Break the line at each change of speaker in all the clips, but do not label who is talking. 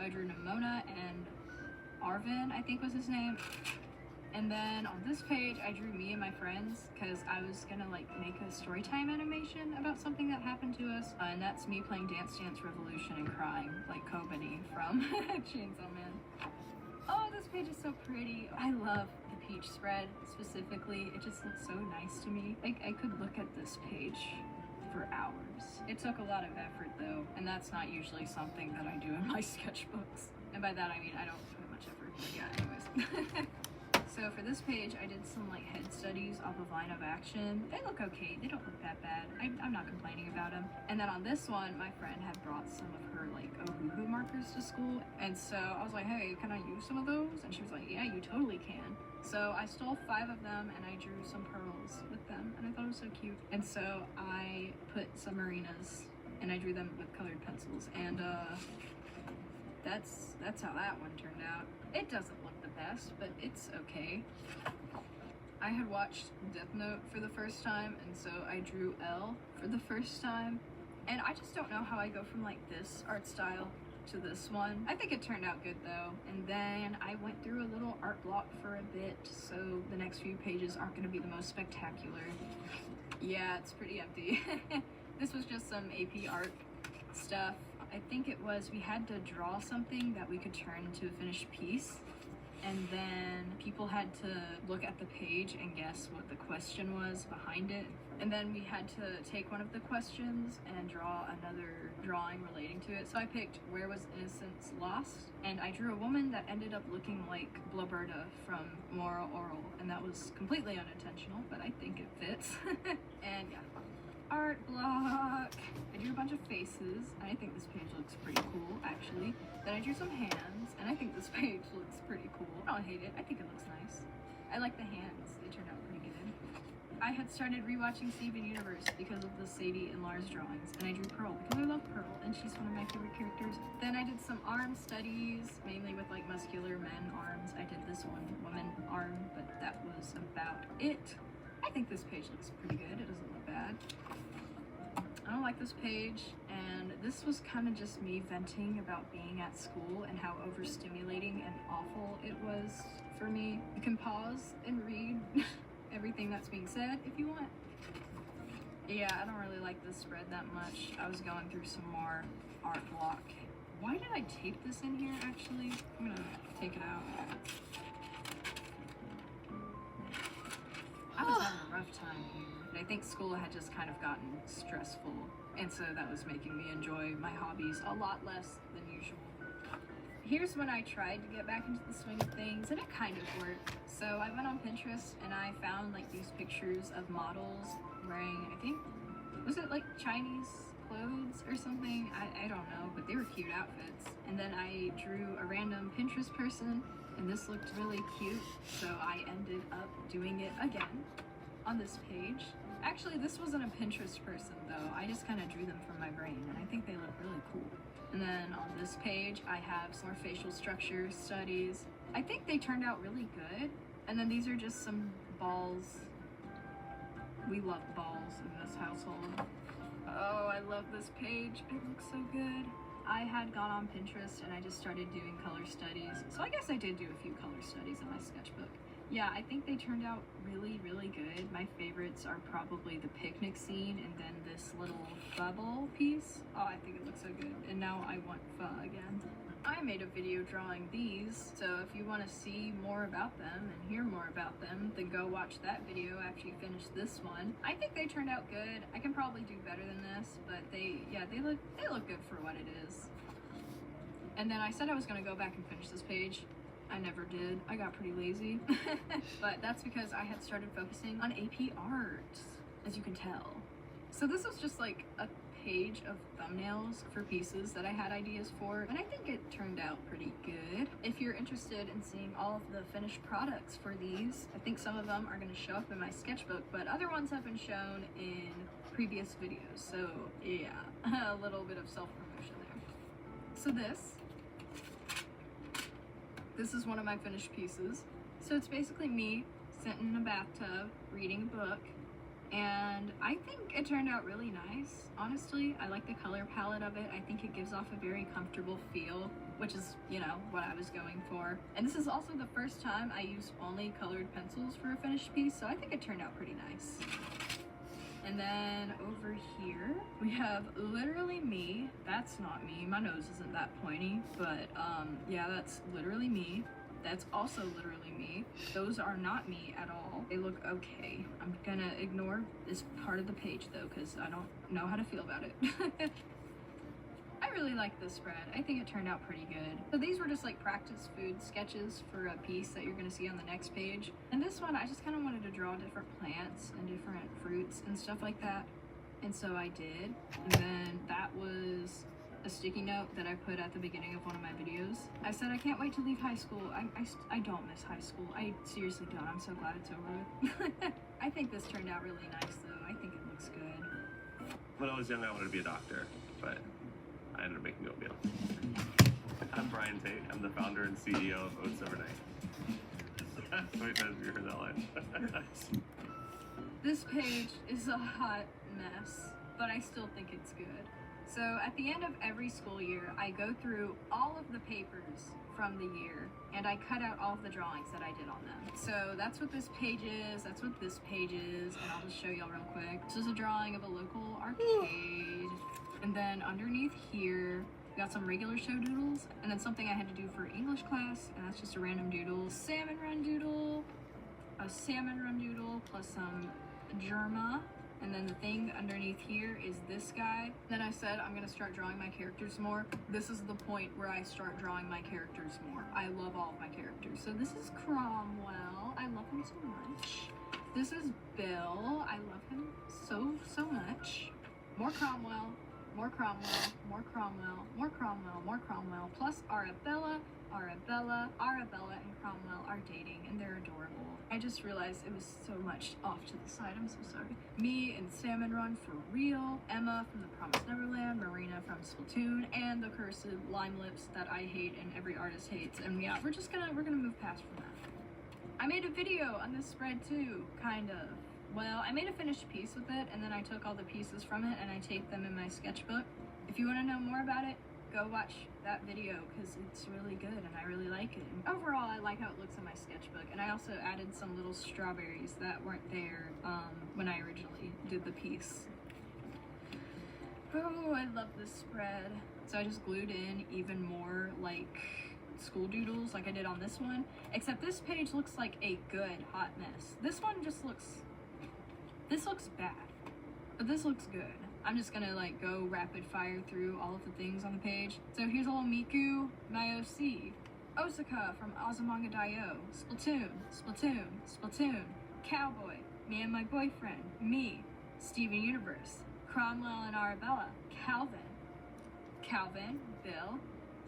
I drew Nimona and Arvin, I think was his name. And then on this page, I drew me and my friends because I was gonna like make a story time animation about something that happened to us. And that's me playing Dance Dance Revolution and crying like Kobani from Chainsaw Man. Oh, this page is so pretty. I love the peach spread specifically. It just looks so nice to me. I could look at this page for hours. It took a lot of effort though, and that's not usually something that I do in my sketchbooks. And by that I mean I don't put much effort, but yeah, anyways. So for this page, I did some like head studies off of Line of Action. They look okay, they don't look that bad. I'm not complaining about them. And then on this one, my friend had brought some of her like Ohuhu markers to school. And so I was like, hey, can I use some of those? And she was like, yeah, you totally can. So I stole 5 of them and I drew some pearls with them. And I thought it was so cute. And so I put submarinas and I drew them with colored pencils. And that's how that one turned out. It doesn't look the best, but it's okay. I had watched Death Note for the first time, and so I drew L for the first time. And I just don't know how I go from like this art style to this one. I think it turned out good though. And then I went through a little art block for a bit, so the next few pages aren't going to be the most spectacular. Yeah, it's pretty empty. This was just some AP art stuff. I think it was, we had to draw something that we could turn into a finished piece, and then people had to look at the page and guess what the question was behind it. And then we had to take one of the questions and draw another drawing relating to it. So I picked Where Was Innocence Lost? And I drew a woman that ended up looking like Blubberta from Moral Oral, and that was completely unintentional, but I think it fits. And yeah. Art block. I drew a bunch of faces, and I think this page looks pretty cool, actually. Then I drew some hands, and I think this page looks pretty cool. I don't hate it. I think it looks nice. I like the hands. They turned out pretty good. I had started rewatching Steven Universe because of the Sadie and Lars drawings, and I drew Pearl because I love Pearl, and she's one of my favorite characters. Then I did some arm studies, mainly with like muscular men arms. I did this one woman arm, but that was about it. I think this page looks pretty good. It doesn't look bad. I don't like this page, and this was kind of just me venting about being at school and how overstimulating and awful it was for me. You can pause and read everything that's being said if you want. Yeah, I don't really like this spread that much. I was going through some more art block. Why did I tape this in here, actually? I'm gonna take it out. I was having a rough time here. I think school had just kind of gotten stressful, and so that was making me enjoy my hobbies a lot less than usual. Here's when I tried to get back into the swing of things, and it kind of worked. So I went on Pinterest and I found like these pictures of models wearing, I think, was it like Chinese clothes or something? I don't know, but they were cute outfits. And then I drew a random Pinterest person, and this looked really cute, so I ended up doing it again on this page. Actually, this wasn't a Pinterest person though. I just kind of drew them from my brain, and I think they look really cool. And then on this page, I have some more facial structure studies. I think they turned out really good. And then these are just some balls. We love balls in this household. Oh, I love this page. It looks so good. I had gone on Pinterest and I just started doing color studies. So I guess I did do a few color studies in my sketchbook. Yeah, I think they turned out really, really good. My favorites are probably the picnic scene and then this little bubble piece. Oh, I think it looks so good. And now I want pho again. I made a video drawing these, so if you want to see more about them and hear more about them, then go watch that video after you finish this one. I think they turned out good. I can probably do better than this, but they look good for what it is. And then I said I was going to go back and finish this page. I never did. I got pretty lazy. But that's because I had started focusing on AP art, as you can tell. So this was just like a page of thumbnails for pieces that I had ideas for, and I think it turned out pretty good. If you're interested in seeing all of the finished products for these, I think some of them are going to show up in my sketchbook, but other ones have been shown in previous videos. So yeah, a little bit of self-promotion there. So this is one of my finished pieces. So it's basically me sitting in a bathtub reading a book, and I think it turned out really nice. Honestly, I like the color palette of it. I think it gives off a very comfortable feel, which is, you know, what I was going for. And this is also the first time I used only colored pencils for a finished piece, so I think it turned out pretty nice. And then over here, we have literally me. That's not me. My nose isn't that pointy, but yeah, that's literally me. That's also literally me. Those are not me at all. They look okay. I'm gonna ignore this part of the page though, because I don't know how to feel about it. I really like this spread. I think it turned out pretty good. So these were just like practice food sketches for a piece that you're gonna see on the next page. And this one, I just kind of wanted to draw different plants and different fruits and stuff like that. And so I did. And then that was a sticky note that I put at the beginning of one of my videos. I said I can't wait to leave high school. I don't miss high school. I seriously don't. I'm so glad it's over with. I think this turned out really nice though. I think it looks good.
When I was young, I wanted to be a doctor, but I ended up making oatmeal. I'm Brian Tate. I'm the founder and CEO of Oats Overnight. Wait, you heard that line.
This page is a hot mess, but I still think it's good. So at the end of every school year, I go through all of the papers from the year and I cut out all of the drawings that I did on them. So that's what this page is, that's what this page is, and I'll just show y'all real quick. This is a drawing of a local arcade. And then underneath here, we got some regular show doodles, and then something I had to do for English class, and that's just a random doodle. Salmon run doodle, a salmon run doodle, plus some Germa. And then the thing underneath here is this guy. Then I said I'm gonna start drawing my characters more. This is the point where I start drawing my characters more. I love all of my characters. So this is Cromwell. I love him so much. This is Bill. I love him so much. More Cromwell, more Cromwell, more Cromwell, more Cromwell, more Cromwell, plus Arabella, Arabella, Arabella, and Cromwell are dating, and they're adorable. I just realized it was so much off to the side. I'm so sorry. Me and Salmon Run for real, Emma from The Promised Neverland, Marina from Splatoon, and the cursive lime lips that I hate and every artist hates. And yeah, we're gonna move past from that. I made a video on this spread too, kind of. Well, I made a finished piece with it, and then I took all the pieces from it and I taped them in my sketchbook. If you want to know more about it, go watch that video because it's really good and I really like it. And overall, I like how it looks in my sketchbook, and I also added some little strawberries that weren't there when I originally did the piece. Oh, I love this spread. So I just glued in even more like school doodles like I did on this one, except this page looks like a good hot mess. This one just looks, this looks bad, but this looks good. I'm just gonna like go rapid fire through all of the things on the page. So here's a little Miku, my OC, Osaka from Azumanga Daioh, Splatoon, Splatoon, Splatoon, Cowboy, me and my boyfriend, me, Steven Universe, Cromwell and Arabella, Calvin, Bill,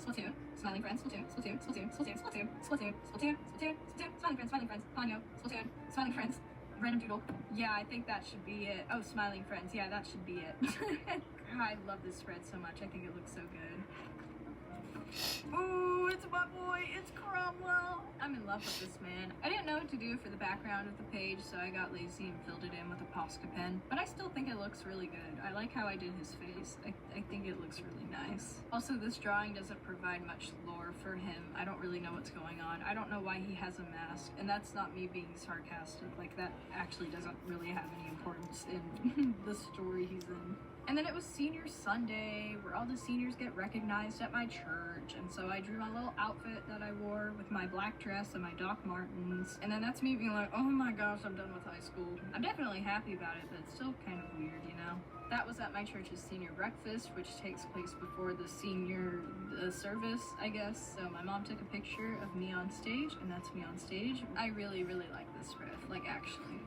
Splatoon, Smiling Friends, Splatoon, Splatoon, Splatoon, Splatoon, Splatoon, Splatoon, Splatoon, Splatoon, Splatoon, Smiling Friends, Ponyo, Splatoon, Smiling Friends, random doodle. Yeah, I think that should be it. Oh, Smiling Friends. Yeah, that should be it. I love this spread so much. I think it looks so good. Ooh, it's my boy. It's Cromwell. I'm in love with this man. I didn't know what to do for the background of the page, so I got lazy and filled it in with a Posca pen. But I still think it looks really good. I like how I did his face. I think it looks really nice. Also, this drawing doesn't provide much lore for him. I don't really know what's going on. I don't know why he has a mask. And that's not me being sarcastic. Like, that actually doesn't really have any importance in the story he's in. And then it was Senior Sunday, where all the seniors get recognized at my church, and so I drew my little outfit that I wore with my black dress and my Doc Martens, and then that's me being like, oh my gosh, I'm done with high school. I'm definitely happy about it, but it's still kind of weird, you know? That was at my church's senior breakfast, which takes place before the senior service, I guess. So my mom took a picture of me on stage, and that's me on stage. I really, really like this spread, like actually.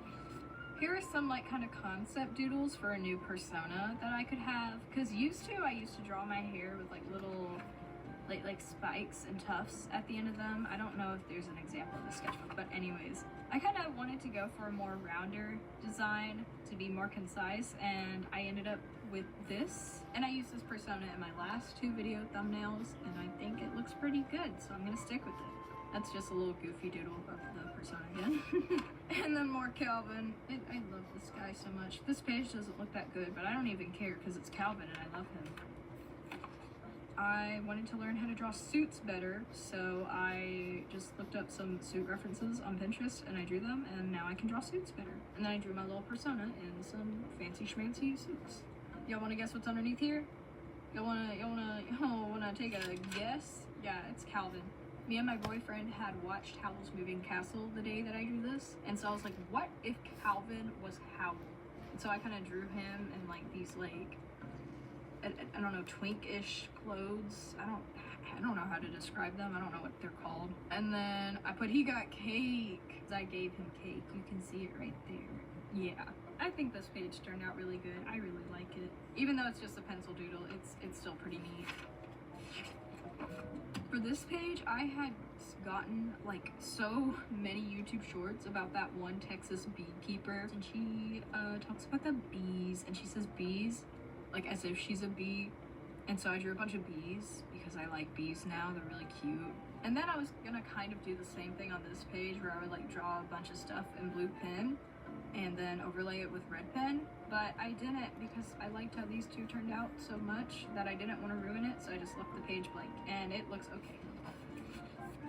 Here are some like kind of concept doodles for a new persona that I could have, because I used to draw my hair with like little like spikes and tufts at the end of them. I don't know if there's an example in the sketchbook, but anyways, I kind of wanted to go for a more rounder design to be more concise, and I ended up with this, and I used this persona in my last two video thumbnails, and I think it looks pretty good, so I'm gonna stick with it. That's just a little goofy doodle of the persona again. And then more Calvin. I love this guy so much. This page doesn't look that good, but I don't even care because it's Calvin and I love him. I wanted to learn how to draw suits better, so I just looked up some suit references on Pinterest and I drew them, and now I can draw suits better. And then I drew my little persona in some fancy schmancy suits. Y'all wanna guess what's underneath here? Y'all wanna take a guess? Yeah, it's Calvin. Me and my boyfriend had watched Howl's Moving Castle the day that I drew this, and so I was like, what if Calvin was Howl? And so I kind of drew him in like these like, I don't know, twink-ish clothes. I don't know how to describe them. I don't know what they're called. And then I put he got cake. I gave him cake. You can see it right there. Yeah. I think this page turned out really good. I really like it. Even though it's just a pencil doodle, it's still pretty neat. For this page, I had gotten like so many YouTube shorts about that one Texas beekeeper, and she talks about the bees, and she says bees like as if she's a bee, and so I drew a bunch of bees because I like bees now. They're really cute. And then I was gonna kind of do the same thing on this page where I would like draw a bunch of stuff in blue pen and then overlay it with red pen, but I didn't because I liked how these two turned out so much that I didn't want to ruin it, so I just left the page blank, and it looks okay.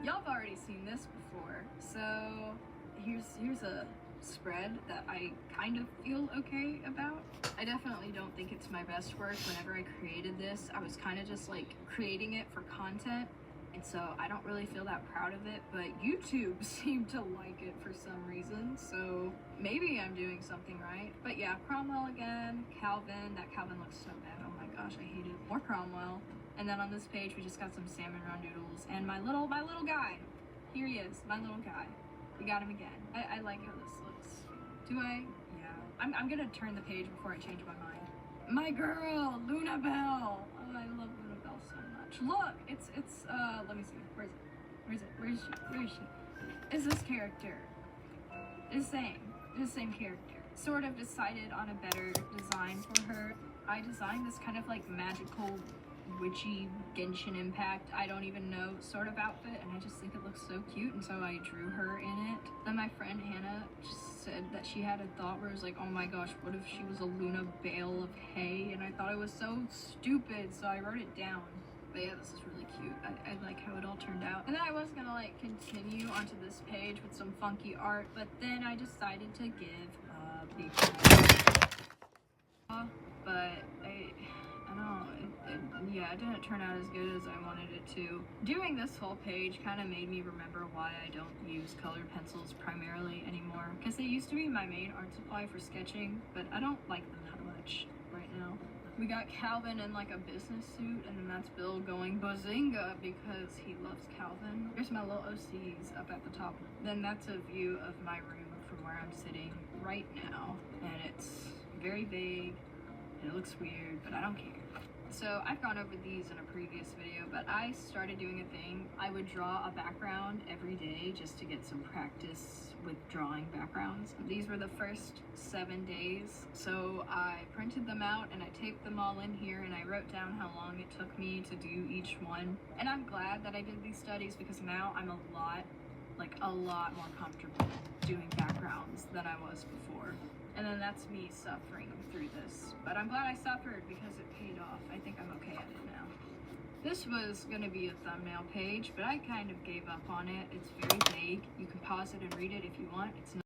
Y'all have already seen this before, so here's a spread that I kind of feel okay about. I definitely don't think it's my best work. Whenever I created this, I was kind of just like creating it for content, and so I don't really feel that proud of it, but YouTube seemed to like it for some reason, so maybe I'm doing something right. But yeah, Cromwell again, Calvin. That Calvin looks so bad. Oh my gosh, I hate it. More Cromwell. And then on this page, we just got some salmon roundoodles and my little guy. Here he is, my little guy. We got him again. I like how this looks. Do I? Yeah. I'm gonna turn the page before I change my mind. My girl, Luna Bell. Oh, I love Luna Bell so much. Look, it's let me see. Where is she? Is this character? The same character. Sort of decided on a better design for her. I designed this kind of like magical witchy Genshin Impact, I don't even know, sort of outfit, and I just think it looks so cute, and so I drew her in it. Then my friend Hannah just said that she had a thought where it was like, oh my gosh, what if she was a Luna bale of hay? And I thought it was so stupid, so I wrote it down. But yeah, this is really cute. I like how it all turned out. And then I was gonna like continue onto this page with some funky art, but then I decided to give up because but I don't know, yeah, it didn't turn out as good as I wanted it to. Doing this whole page kind of made me remember why I don't use colored pencils primarily anymore, because they used to be my main art supply for sketching, but I don't like them that much right now. We got Calvin in like a business suit, and then that's Bill going bazinga because he loves Calvin. Here's my little OCs up at the top. Then that's a view of my room from where I'm sitting right now, and it's very vague. It looks weird, but I don't care. So I've gone over these in a previous video, but I started doing a thing. I would draw a background every day just to get some practice with drawing backgrounds. These were the first 7 days. So I printed them out and I taped them all in here, and I wrote down how long it took me to do each one. And I'm glad that I did these studies because now I'm a lot more comfortable doing backgrounds than I was before. And then that's me suffering through this. But I'm glad I suffered because it paid off. I think I'm okay at it now. This was gonna be a thumbnail page, but I kind of gave up on it. It's very vague. You can pause it and read it if you want. It's not